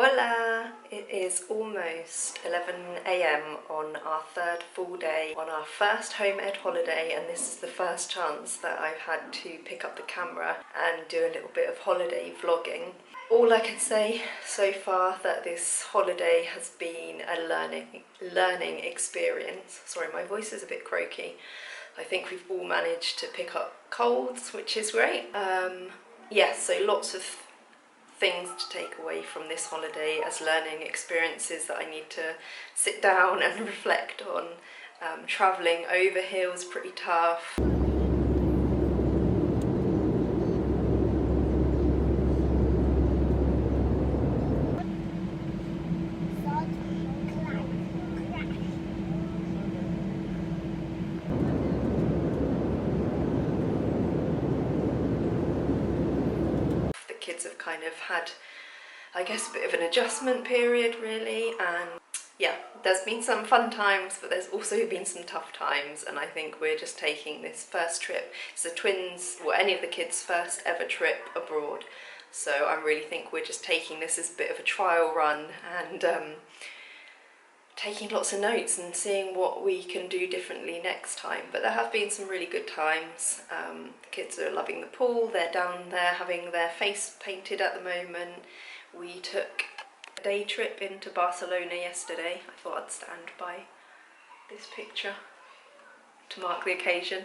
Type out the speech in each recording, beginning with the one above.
Hola! It is almost 11 AM on our third full day on our first home ed holiday, and this is the first chance that I've had to pick up the camera and do a little bit of holiday vlogging. All I can say so far that this holiday has been a learning experience. Sorry, my voice is a bit croaky. I think we've all managed to pick up colds, which is great. Yes, so lots of things to take away from this holiday as learning experiences that I need to sit down and reflect on. Travelling over here was pretty tough. The kids have kind of had, I guess, a bit of an adjustment period really, and yeah, there's been some fun times, but there's also been some tough times, and I think we're just taking this first trip. It's the twins, or any of the kids' first ever trip abroad, so I really think we're just taking this as a bit of a trial run and taking lots of notes and seeing what we can do differently next time. But there have been some really good times. The kids are loving the pool, they're down there having their face painted at the moment. We took a day trip into Barcelona yesterday. I thought I'd stand by this picture to mark the occasion.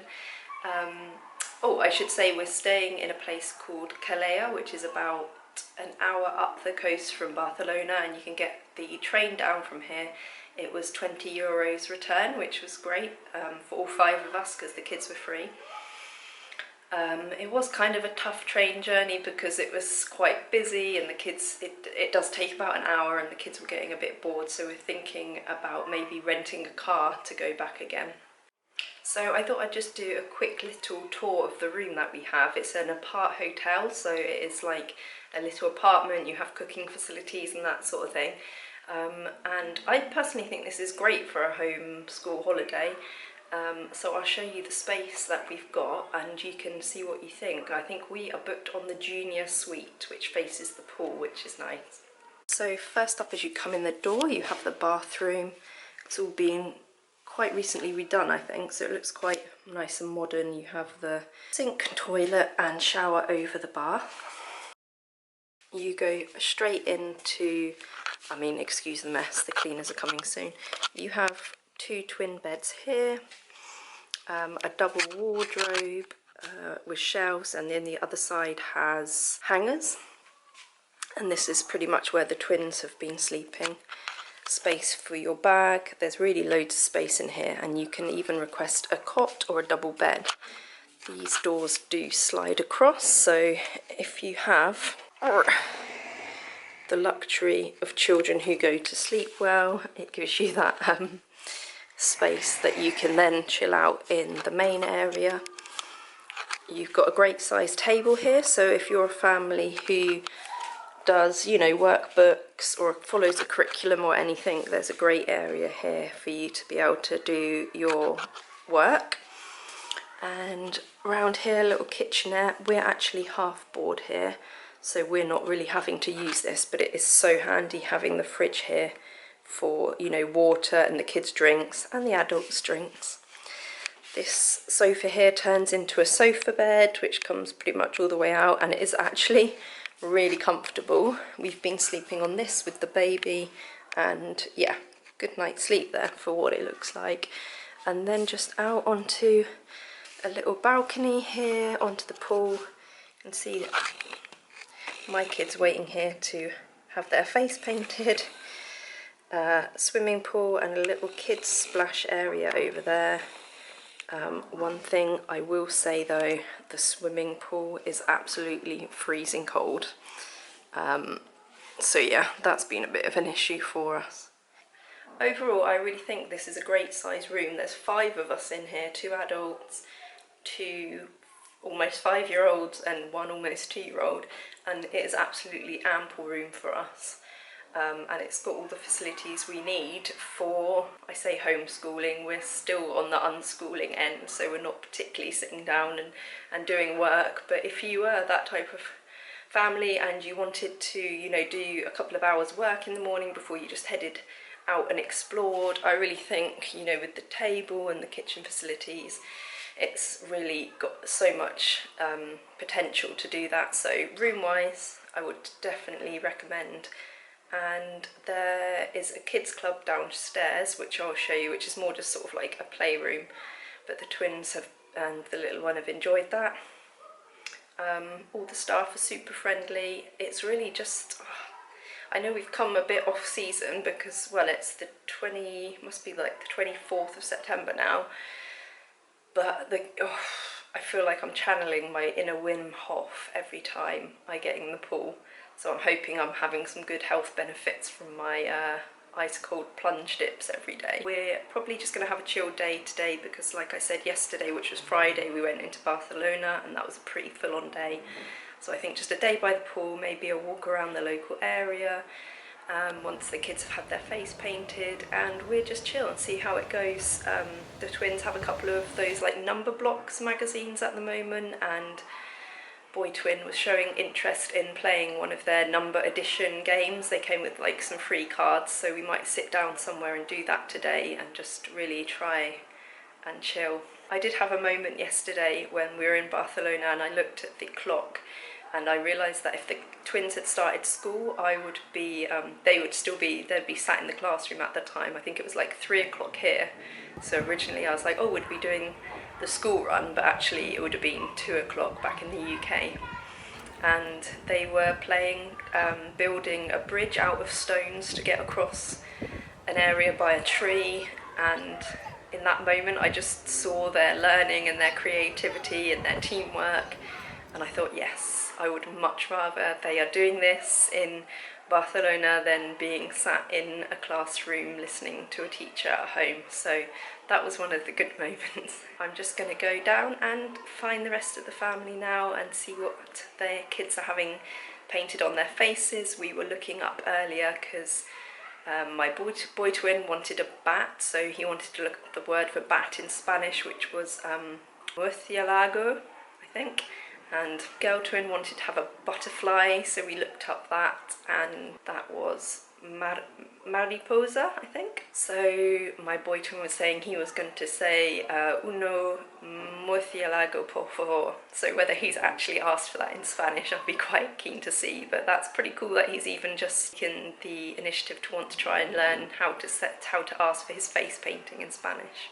Oh, I should say we're staying in a place called Calella, which is about an hour up the coast from Barcelona, and you can get the train down from here. It was €20 return, which was great for all 5 of us because the kids were free. It was kind of a tough train journey because it was quite busy, and the kids, it does take about an hour, and the kids were getting a bit bored, so we're thinking about maybe renting a car to go back again. So I thought I'd just do a quick little tour of the room that we have. It's an Aparthotel, so it is like a little apartment, you have cooking facilities and that sort of thing. And I personally think this is great for a homeschool holiday. So I'll show you the space that we've got and you can see what you think. I think we are booked on the junior suite, which faces the pool, which is nice. So first up, as you come in the door, you have the bathroom. It's all been quite recently redone, I think, so it looks quite nice and modern. You have the sink, toilet and shower over the bath. You go straight into, I mean, excuse the mess, the cleaners are coming soon. You have 2 twin beds here, a double wardrobe with shelves, and then the other side has hangers. And this is pretty much where the twins have been sleeping. Space for your bag. There's really loads of space in here, and you can even request a cot or a double bed. These doors do slide across, so if you have the luxury of children who go to sleep well, it gives you that space that you can then chill out in the main area. You've got a great sized table here, so if you're a family who does, you know, workbooks or follows a curriculum or anything, there's a great area here for you to be able to do your work. And around here, a little kitchenette. We're actually half board here, so we're not really having to use this, but it is so handy having the fridge here for, you know, water and the kids' drinks and the adults' drinks. This sofa here turns into a sofa bed, which comes pretty much all the way out, and it is actually really comfortable. We've been sleeping on this with the baby, and yeah, good night's sleep there for what it looks like. And then just out onto a little balcony here, onto the pool. You can see my kids waiting here to have their face painted. Swimming pool and a little kids splash area over there. One thing I will say though, the swimming pool is absolutely freezing cold. So yeah, that's been a bit of an issue for us. Overall, I really think this is a great size room. There's 5 of us in here, 2 adults, 2 almost 5-year-olds and 1 almost 2-year-old, and it is absolutely ample room for us. And it's got all the facilities we need for, I say homeschooling, we're still on the unschooling end, so we're not particularly sitting down and doing work, but if you were that type of family and you wanted to, you know, do a couple of hours work in the morning before you just headed out and explored, I really think, you know, with the table and the kitchen facilities, it's really got so much potential to do that. So room-wise, I would definitely recommend. And there is a kids club downstairs, which I'll show you, which is more just sort of like a playroom, but the twins have and the little one have enjoyed that. All the staff are super friendly. It's really just, I know we've come a bit off season because, well, it's the must be like the 24th of September now, but I feel like I'm channeling my inner Wim Hof every time I get in the pool. So I'm hoping I'm having some good health benefits from my ice cold plunge dips every day. We're probably just going to have a chill day today because, like I said yesterday, which was Friday, we went into Barcelona and that was a pretty full-on day. So I think just a day by the pool, maybe a walk around the local area once the kids have had their face painted, and we're just chill and see how it goes. The twins have a couple of those like number blocks magazines at the moment, and boy twin was showing interest in playing one of their number edition games. They came with like some free cards, so we might sit down somewhere and do that today and just really try and chill. I did have a moment yesterday when we were in Barcelona and I looked at the clock and I realised that if the twins had started school, I would be, they'd be sat in the classroom at the time. I think it was like 3 o'clock here. So originally I was like, oh, we'd be doing the school run, but actually it would have been 2 o'clock back in the UK. And they were playing, building a bridge out of stones to get across an area by a tree, and in that moment I just saw their learning and their creativity and their teamwork, and I thought, yes, I would much rather they are doing this in Barcelona than being sat in a classroom listening to a teacher at home. So that was one of the good moments. I'm just going to go down and find the rest of the family now and see what their kids are having painted on their faces. We were looking up earlier because my boy twin wanted a bat, so he wanted to look up the word for bat in Spanish, which was murciélago, I think. And girl twin wanted to have a butterfly, so we looked up that, and that was mariposa, I think. So my boy twin was saying he was going to say uno murciélago por favor. So whether he's actually asked for that in Spanish, I'd be quite keen to see, but that's pretty cool that he's even just taken the initiative to want to try and learn how to ask for his face painting in Spanish.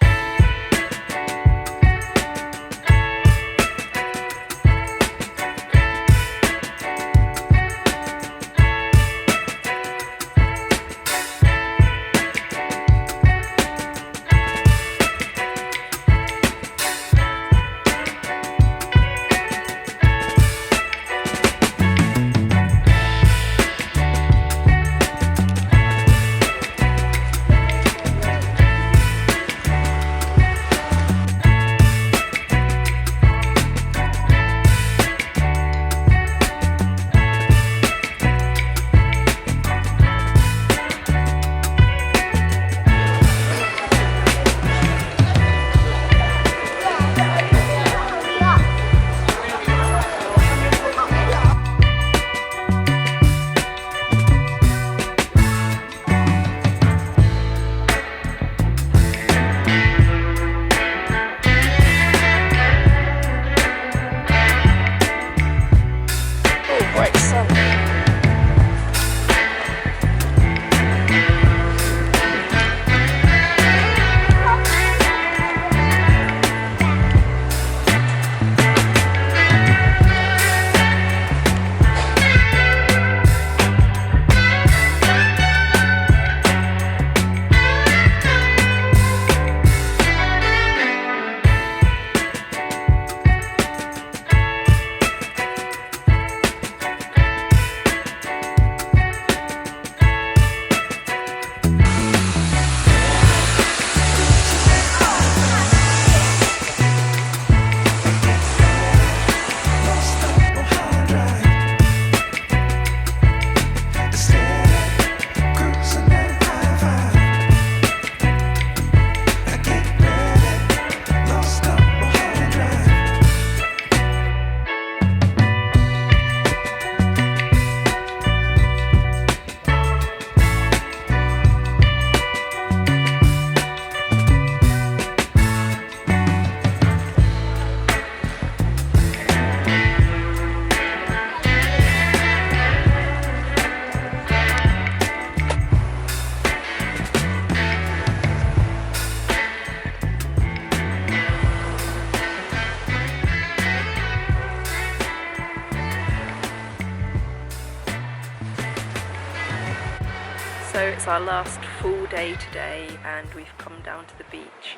So it's our last full day today and we've come down to the beach.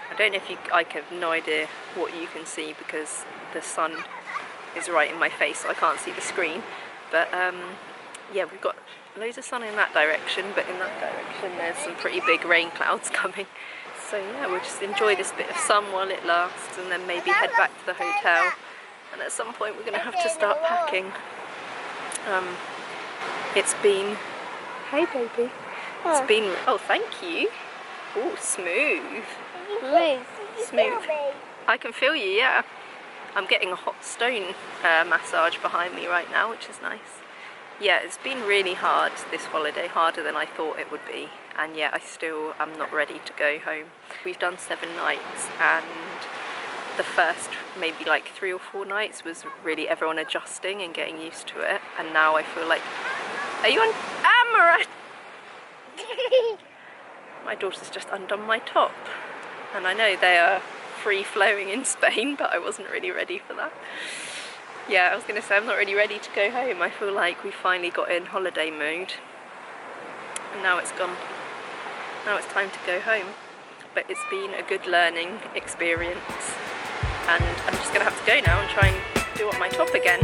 I don't know if I have no idea what you can see because the sun is right in my face, so I can't see the screen. But yeah, we've got loads of sun in that direction, but in that direction there's some pretty big rain clouds coming. So yeah, we'll just enjoy this bit of sun while it lasts and then maybe head back to the hotel. And at some point we're going to have to start packing. It's been... Hey baby. It's been... Oh, thank you. Oh, smooth. Smooth. I can feel you, yeah. I'm getting a hot stone massage behind me right now, which is nice. Yeah, it's been really hard this holiday, harder than I thought it would be. And yet I still am not ready to go home. We've done 7 nights and the first maybe like 3 or 4 nights was really everyone adjusting and getting used to it. And now I feel like... Are you on camera? My daughter's just undone my top. And I know they are free-flowing in Spain, but I wasn't really ready for that. Yeah, I was going to say I'm not really ready to go home. I feel like we finally got in holiday mode. And now it's gone. Now it's time to go home. But it's been a good learning experience. And I'm just going to have to go now and try and do up my top again.